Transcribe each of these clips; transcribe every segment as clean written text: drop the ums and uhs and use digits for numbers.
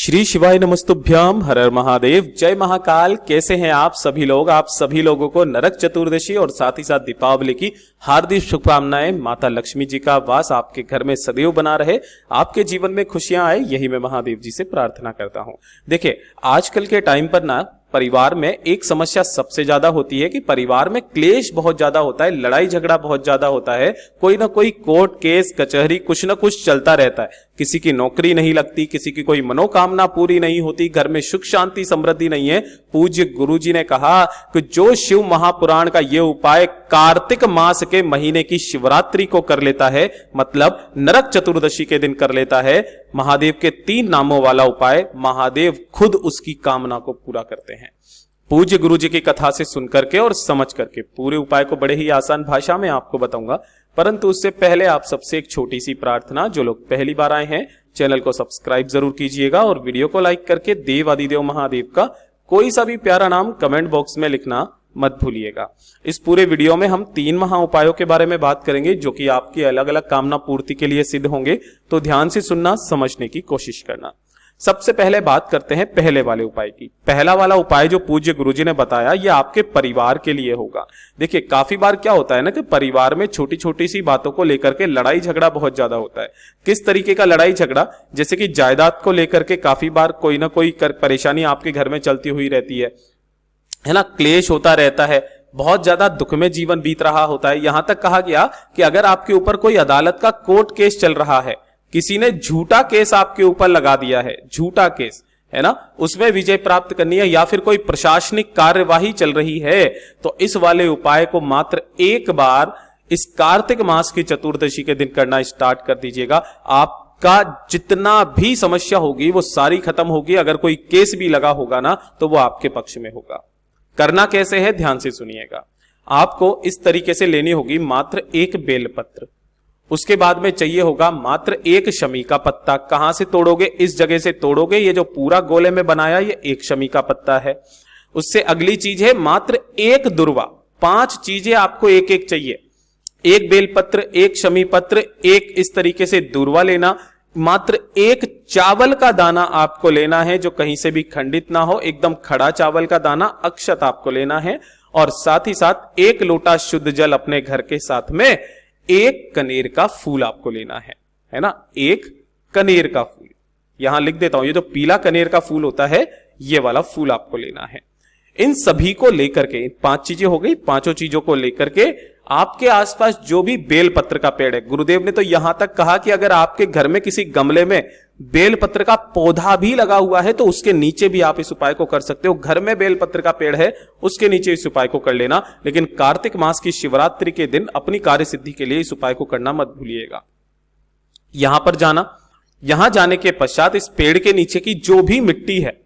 श्री शिवाय नमस्तुभ्याम, हर हर महादेव, जय महाकाल। कैसे हैं आप सभी लोग? आप सभी लोगों को नरक चतुर्दशी और साथ ही साथ दीपावली की हार्दिक शुभकामनाएं। माता लक्ष्मी जी का वास आपके घर में सदैव बना रहे, आपके जीवन में खुशियां आए, यही मैं महादेव जी से प्रार्थना करता हूं। देखिए, आजकल के टाइम पर ना परिवार में एक समस्या सबसे ज्यादा होती है कि परिवार में क्लेश बहुत ज्यादा होता है, लड़ाई झगड़ा बहुत ज्यादा होता है, कोई ना कोई कोर्ट केस कचहरी कुछ ना कुछ चलता रहता है। किसी की नौकरी नहीं लगती, किसी की कोई मनोकामना पूरी नहीं होती, घर में सुख शांति समृद्धि नहीं है। पूज्य गुरु जी ने कहा कि जो शिव महापुराण का ये उपाय कार्तिक मास के महीने की शिवरात्रि को कर लेता है, मतलब नरक चतुर्दशी के दिन कर लेता है, महादेव के 3 नामों वाला उपाय, महादेव खुद उसकी कामना को पूरा करते हैं। पूज्य गुरु जी की कथा से सुनकर के और समझ करके पूरे उपाय को बड़े ही आसान भाषा में आपको बताऊंगा, परंतु उससे पहले आप सबसे एक छोटी सी प्रार्थना। जो लोग पहली बार आए हैं, चैनल को सब्सक्राइब जरूर कीजिएगा और वीडियो को लाइक करके देव आदिदेव महादेव का कोई सा भी प्यारा नाम कमेंट बॉक्स में लिखना मत भूलिएगा। इस पूरे वीडियो में हम 3 महा उपायों के बारे में बात करेंगे जो कि आपकी अलग अलग कामना पूर्ति के लिए सिद्ध होंगे, तो ध्यान से सुनना, समझने की कोशिश करना। सबसे पहले बात करते हैं पहले वाले उपाय की। पहला वाला उपाय जो पूज्य गुरुजी ने बताया, यह आपके परिवार के लिए होगा। देखिए, काफी बार क्या होता है ना कि परिवार में छोटी छोटी सी बातों को लेकर के लड़ाई झगड़ा बहुत ज्यादा होता है। किस तरीके का लड़ाई झगड़ा? जैसे कि जायदाद को लेकर के काफी बार कोई ना कोई परेशानी आपके घर में चलती हुई रहती है ना, क्लेश होता रहता है, बहुत ज्यादा दुख में जीवन बीत रहा होता है। यहां तक कहा गया कि अगर आपके ऊपर कोई अदालत का कोर्ट केस चल रहा है, किसी ने झूठा केस आपके ऊपर लगा दिया है, झूठा केस है ना, उसमें विजय प्राप्त करनी है, या फिर कोई प्रशासनिक कार्यवाही चल रही है, तो इस वाले उपाय को मात्र एक बार इस कार्तिक मास की चतुर्दशी के दिन करना स्टार्ट कर दीजिएगा। आपका जितना भी समस्या होगी वो सारी खत्म होगी। अगर कोई केस भी लगा होगा ना, तो वो आपके पक्ष में होगा। करना कैसे है, ध्यान से सुनिएगा। आपको इस तरीके से लेनी होगी मात्र एक बेलपत्र, उसके बाद में चाहिए होगा मात्र एक शमी का पत्ता। कहां से तोड़ोगे? इस जगह से तोड़ोगे। ये जो पूरा गोले में बनाया, ये एक शमी का पत्ता है। उससे अगली चीज है मात्र एक दुर्वा। 5 चीजें आपको एक एक चाहिए। एक बेलपत्र, एक शमी पत्र, एक इस तरीके से दुर्वा लेना, मात्र एक चावल का दाना आपको लेना है जो कहीं से भी खंडित ना हो, एकदम खड़ा चावल का दाना, अक्षत आपको लेना है, और साथ ही साथ 1 लोटा शुद्ध जल अपने घर के साथ में, 1 कनेर का फूल आपको लेना है ना, 1 कनेर का फूल। यहां लिख देता हूं, ये जो पीला कनेर का फूल होता है, ये वाला फूल आपको लेना है। इन सभी को लेकर के, 5 चीजें हो गई, 5 चीजों को लेकर के आपके आसपास जो भी बेलपत्र का पेड़ है, गुरुदेव ने तो यहां तक कहा कि अगर आपके घर में किसी गमले में बेलपत्र का पौधा भी लगा हुआ है, तो उसके नीचे भी आप इस उपाय को कर सकते हो। घर में बेलपत्र का पेड़ है, उसके नीचे इस उपाय को कर लेना, लेकिन कार्तिक मास की शिवरात्रि के दिन अपनी कार्य सिद्धि के लिए इस उपाय को करना मत भूलिएगा। यहां पर जाना, यहां जाने के पश्चात इस पेड़ के नीचे की जो भी मिट्टी है,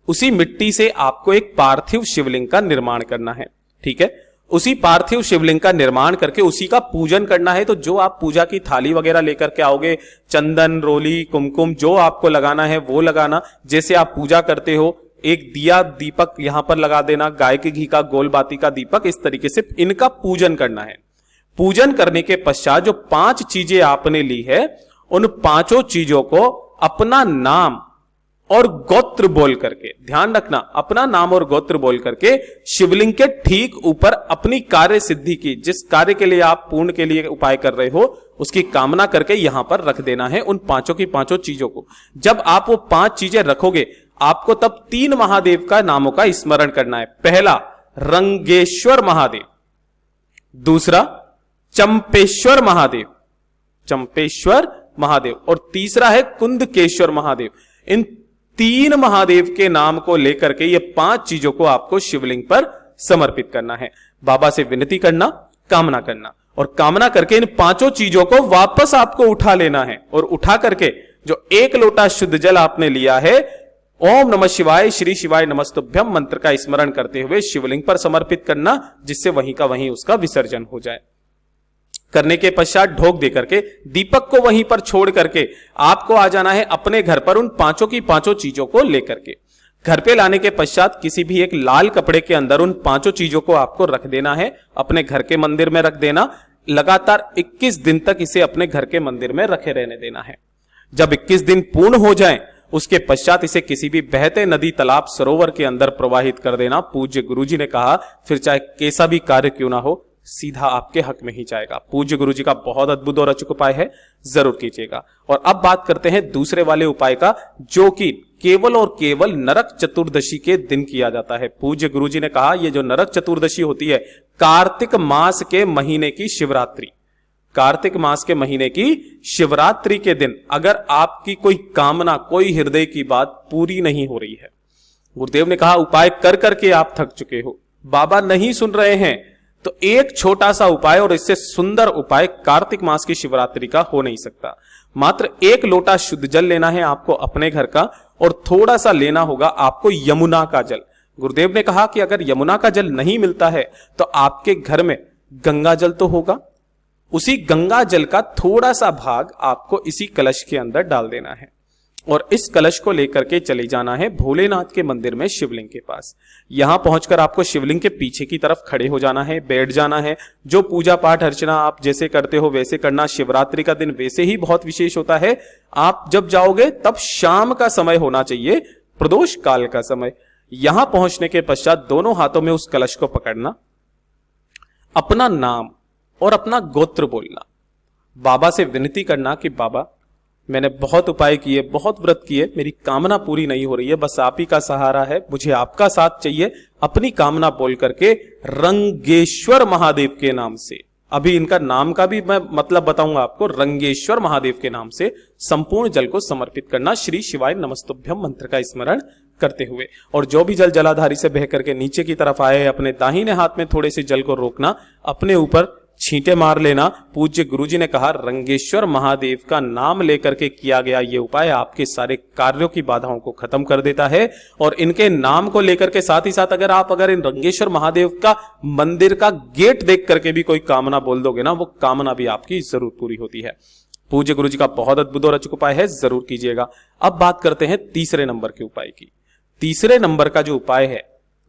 उसी मिट्टी से आपको एक पार्थिव शिवलिंग का निर्माण करना है। ठीक है, उसी पार्थिव शिवलिंग का निर्माण करके उसी का पूजन करना है। तो जो आप पूजा की थाली वगैरह लेकर के आओगे, चंदन, रोली, कुमकुम जो आपको लगाना है वो लगाना। जैसे आप पूजा करते हो, एक दिया दीपक यहां पर लगा देना, गाय के घी का गोल बाती का दीपक, इस तरीके से इनका पूजन करना है। पूजन करने के पश्चात जो 5 चीजें आपने ली है, उन 5 चीजों को अपना नाम और गोत्र बोल करके, ध्यान रखना, अपना नाम और गोत्र बोल करके शिवलिंग के ठीक ऊपर अपनी कार्य सिद्धि की, जिस कार्य के लिए आप पूर्ण के लिए उपाय कर रहे हो, उसकी कामना करके यहां पर रख देना है उन 5 चीजों को। जब आप वो 5 चीजें रखोगे, आपको तब 3 महादेव का नामों का स्मरण करना है। पहला रंगेश्वर महादेव, दूसरा चंपेश्वर महादेव, चंपेश्वर महादेव, और तीसरा है कुंदकेश्वर महादेव। इन 3 महादेव के नाम को लेकर के ये 5 चीजों को आपको शिवलिंग पर समर्पित करना है। बाबा से विनती करना, कामना करना, और कामना करके इन 5 चीजों को वापस आपको उठा लेना है। और उठा करके जो 1 लोटा शुद्ध जल आपने लिया है, ओम नमः शिवाय, श्री शिवाय नमस्तुभ्यम मंत्र का स्मरण करते हुए शिवलिंग पर समर्पित करना, जिससे वहीं का वहीं उसका विसर्जन हो जाए। करने के पश्चात ढोक देकर के दीपक को वहीं पर छोड़ करके आपको आ जाना है अपने घर पर उन 5 चीजों को लेकर के। घर पे लाने के पश्चात किसी भी एक लाल कपड़े के अंदर उन 5 चीजों को आपको रख देना है, अपने घर के मंदिर में रख देना। लगातार 21 दिन तक इसे अपने घर के मंदिर में रखे रहने देना है। जब 21 दिन पूर्ण हो जाएं, उसके पश्चात इसे किसी भी बहते नदी, तालाब, सरोवर के अंदर प्रवाहित कर देना। पूज्य गुरुजी ने कहा फिर चाहे कैसा भी कार्य क्यों ना हो, सीधा आपके हक में ही जाएगा। पूज्य गुरुजी का बहुत अद्भुत और अचूक उपाय है, जरूर कीजिएगा। और अब बात करते हैं दूसरे वाले उपाय का, जो कि केवल और केवल नरक चतुर्दशी के दिन किया जाता है। पूज्य गुरुजी ने कहा ये जो नरक चतुर्दशी होती है, कार्तिक मास के महीने की शिवरात्रि, कार्तिक मास के महीने की शिवरात्रि के दिन अगर आपकी कोई कामना, कोई हृदय की बात पूरी नहीं हो रही है, गुरुदेव ने कहा उपाय कर करके आप थक चुके हो, बाबा नहीं सुन रहे हैं, तो एक छोटा सा उपाय और इससे सुंदर उपाय कार्तिक मास की शिवरात्रि का हो नहीं सकता। मात्र 1 लोटा शुद्ध जल लेना है आपको अपने घर का, और थोड़ा सा लेना होगा आपको यमुना का जल। गुरुदेव ने कहा कि अगर यमुना का जल नहीं मिलता है तो आपके घर में गंगा जल तो होगा, उसी गंगा जल का थोड़ा सा भाग आपको इसी कलश के अंदर डाल देना है, और इस कलश को लेकर के चले जाना है भोलेनाथ के मंदिर में शिवलिंग के पास। यहां पहुंचकर आपको शिवलिंग के पीछे की तरफ खड़े हो जाना है, बैठ जाना है। जो पूजा पाठ अर्चना आप जैसे करते हो वैसे करना। शिवरात्रि का दिन वैसे ही बहुत विशेष होता है। आप जब जाओगे तब शाम का समय होना चाहिए, प्रदोष काल का समय। यहां पहुंचने के पश्चात दोनों हाथों में उस कलश को पकड़ना, अपना नाम और अपना गोत्र बोलना, बाबा से विनती करना कि बाबा मैंने बहुत उपाय किए, बहुत व्रत किए, मेरी कामना पूरी नहीं हो रही है, बस आप ही का सहारा है, मुझे आपका साथ चाहिए। अपनी कामना बोल करके रंगेश्वर महादेव के नाम से, अभी इनका नाम का भी मैं मतलब बताऊंगा आपको, रंगेश्वर महादेव के नाम से संपूर्ण जल को समर्पित करना, श्री शिवाय नमस्तुभ्यम मंत्र का स्मरण करते हुए। और जो भी जल जलाधारी से बह करके नीचे की तरफ आए, अपने दाहिने हाथ में थोड़े से जल को रोकना, अपने ऊपर छींटे मार लेना। पूज्य गुरुजी ने कहा रंगेश्वर महादेव का नाम लेकर के किया गया ये उपाय आपके सारे कार्यों की बाधाओं को खत्म कर देता है। और इनके नाम को लेकर के साथ ही साथ अगर इन रंगेश्वर महादेव का मंदिर का गेट देख करके भी कोई कामना बोल दोगे ना, वो कामना भी आपकी जरूर पूरी होती है। पूज्य गुरुजी का बहुत अद्भुत और अचूक उपाय है, जरूर कीजिएगा। अब बात करते हैं तीसरे नंबर के उपाय की। तीसरे नंबर का जो उपाय है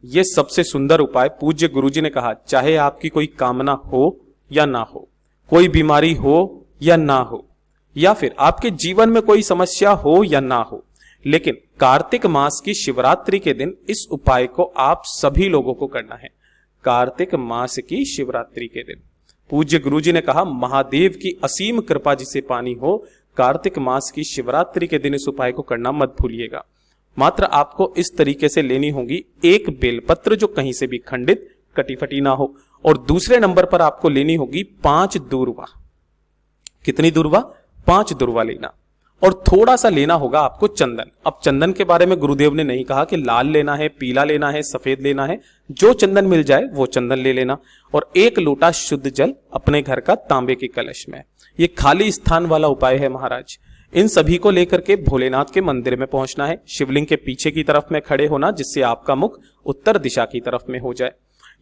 ये सबसे सुंदर उपाय। पूज्य गुरुजी ने कहा चाहे आपकी कोई कामना हो या ना हो, कोई बीमारी हो या ना हो, या फिर आपके जीवन में कोई समस्या हो या ना हो, लेकिन कार्तिक मास की शिवरात्रि के दिन इस उपाय को आप सभी लोगों को करना है। कार्तिक मास की शिवरात्रि के दिन पूज्य गुरुजी ने कहा महादेव की असीम कृपा जिसे पानी हो, कार्तिक मास की शिवरात्रि के दिन इस उपाय को करना मत भूलिएगा। मात्र आपको इस तरीके से लेनी होगी 1 बेलपत्र जो कहीं से भी खंडित कटी फटी ना हो, और दूसरे नंबर पर आपको लेनी होगी 5 दूर्वा। कितनी दूर्वा? 5 दूर्वा लेना, और थोड़ा सा लेना होगा आपको चंदन। अब चंदन के बारे में गुरुदेव ने नहीं कहा कि लाल लेना है, पीला लेना है, सफेद लेना है, जो चंदन मिल जाए वो चंदन ले लेना। और 1 लोटा शुद्ध जल अपने घर का तांबे के कलश में। ये खाली स्थान वाला उपाय है महाराज। इन सभी को लेकर के भोलेनाथ के मंदिर में पहुंचना है। शिवलिंग के पीछे की तरफ में खड़े होना, जिससे आपका मुख उत्तर दिशा की तरफ में हो जाए।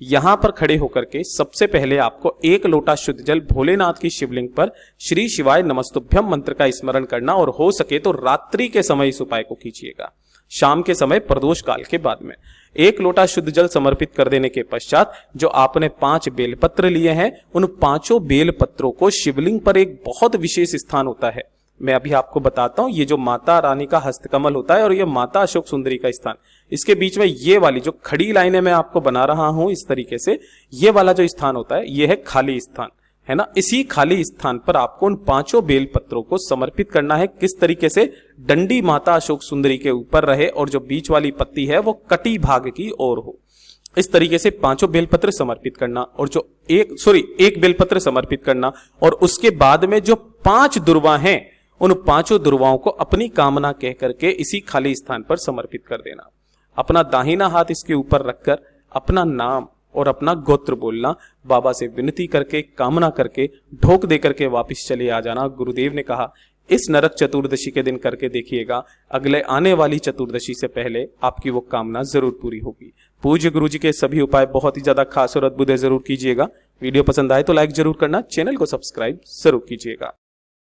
यहां पर खड़े होकर के सबसे पहले आपको 1 लोटा शुद्ध जल भोलेनाथ की शिवलिंग पर श्री शिवाय नमस्तुभ्यम मंत्र का स्मरण करना, और हो सके तो रात्रि के समय इस उपाय को कीजिएगा, शाम के समय प्रदोष काल के बाद में। 1 लोटा शुद्ध जल समर्पित कर देने के पश्चात जो आपने 5 बेलपत्र लिए हैं, उन 5 बेलपत्रों को शिवलिंग पर एक बहुत विशेष स्थान होता है, मैं अभी आपको बताता हूं। ये जो माता रानी का हस्तकमल होता है और ये माता अशोक सुंदरी का स्थान, इसके बीच में ये वाली जो खड़ी लाइनें मैं आपको बना रहा हूं इस तरीके से, ये वाला जो स्थान होता है ये है खाली स्थान, है ना। इसी खाली स्थान पर आपको उन 5 बेल पत्रों को समर्पित करना है। किस तरीके से? डंडी माता अशोक सुंदरी के ऊपर रहे और जो बीच वाली पत्ती है वो कटी भाग की ओर हो। इस तरीके से 5 बेलपत्र समर्पित करना, और जो 1 बेलपत्र समर्पित करना, और उसके बाद में जो 5 दुर्वा हैं उन 5 दुर्वाओं को अपनी कामना कह करके इसी खाली स्थान पर समर्पित कर देना। अपना दाहिना हाथ इसके ऊपर रखकर अपना नाम और अपना गोत्र बोलना, बाबा से विनती करके, कामना करके, ढोक दे करके वापस चले आ जाना। गुरुदेव ने कहा इस नरक चतुर्दशी के दिन करके देखिएगा, अगले आने वाली चतुर्दशी से पहले आपकी वो कामना जरूर पूरी होगी। पूज्य गुरुजी के सभी उपाय बहुत ही ज्यादा खास और अद्भुत है, जरूर कीजिएगा। वीडियो पसंद आए तो लाइक जरूर करना, चैनल को सब्सक्राइब जरूर कीजिएगा।